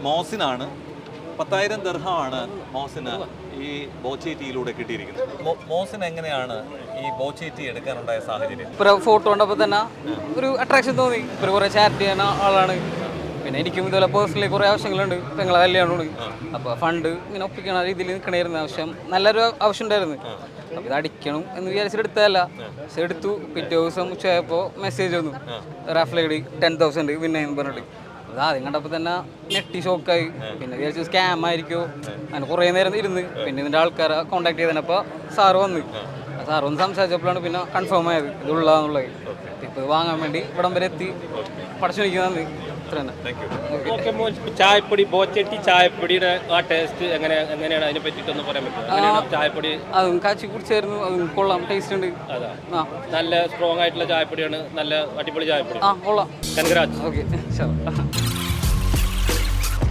മോസിനാണ് 10,000 ദിർഹമാണ് മോസിന് ഈ ബോച്ചേറ്റിയിലൂടെ കിട്ടിയിരിക്കുന്നത്. മോസിന് എങ്ങനെയാണ് ഈ ബോച്ചേറ്റി എടുക്കാനുണ്ടായ സാഹചര്യം? ഇപ്പോൾ ഫോട്ടോ കണ്ടപ്പോൾ തന്നെ ഒരു അട്രാക്ഷൻ തോന്നി. ഇപ്പോൾ കുറേ ചാരിറ്റി ചെയ്യുന്ന ആളാണ്. പിന്നെ എനിക്കും ഇതുപോലെ പേഴ്സണലി കുറേ ആവശ്യങ്ങളുണ്ട്. പെങ്ങളെ കല്യാണമാണ്. അപ്പോൾ ഫണ്ട് ഇങ്ങനെ ഒപ്പിക്കണ രീതിയിൽ നിൽക്കണമായിരുന്നു. ആവശ്യം നല്ലൊരു ആവശ്യം ഉണ്ടായിരുന്നു. അപ്പോൾ ഇത് അടിക്കണം എന്ന് വിചാരിച്ചിട്ട് എടുത്തതല്ല. പക്ഷെ എടുത്തു. പിറ്റേ ദിവസം ഉച്ചയായപ്പോൾ മെസ്സേജ് വന്നു, റാഫ്ലൈഡ് 10,000 വിന്നയെന്ന് പറഞ്ഞിട്ട്. അത് ആദ്യം കണ്ടപ്പോൾ തന്നെ നെട്ടി ഷോക്കായി. പിന്നെ വിചാരിച്ചു സ്കാം ആയിരിക്കുമോ. അങ്ങനെ കുറേ നേരം ഇരുന്ന് പിന്നെ ഇതിൻ്റെ ആൾക്കാരെ കോൺടാക്ട് ചെയ്തപ്പോൾ സാറ് വന്ന് സംസാരിച്ചപ്പോഴാണ് പിന്നെ കൺഫേം ആയത് ഇതുള്ളതെന്നുള്ളത്. ഇപ്പോൾ വാങ്ങാൻ വേണ്ടി ഇവിടം വരെ എത്തി. പടച്ചോനിക്ക് ഇത്ര തന്നെ. ചായപ്പൊടി ബോച്ചേറ്റി ചായപ്പൊടിയുടെ ആ ടേസ്റ്റ് എങ്ങനെയാണ് അതിനെ പറ്റിയിട്ടൊന്ന് പറയാൻ പറ്റും? ചായപ്പൊടി അതും കാച്ചി കുടിച്ചായിരുന്നു. അതും കൊള്ളാം, ടേസ്റ്റ് ഉണ്ട്. അതാ നല്ല സ്ട്രോങ് ആയിട്ടുള്ള ചായപ്പൊടിയാണ്. നല്ല അടിപൊളി ചായപ്പൊടി. കൊള്ളാം. കൺഗ്രാറ്റ്സ്. ഓക്കെ.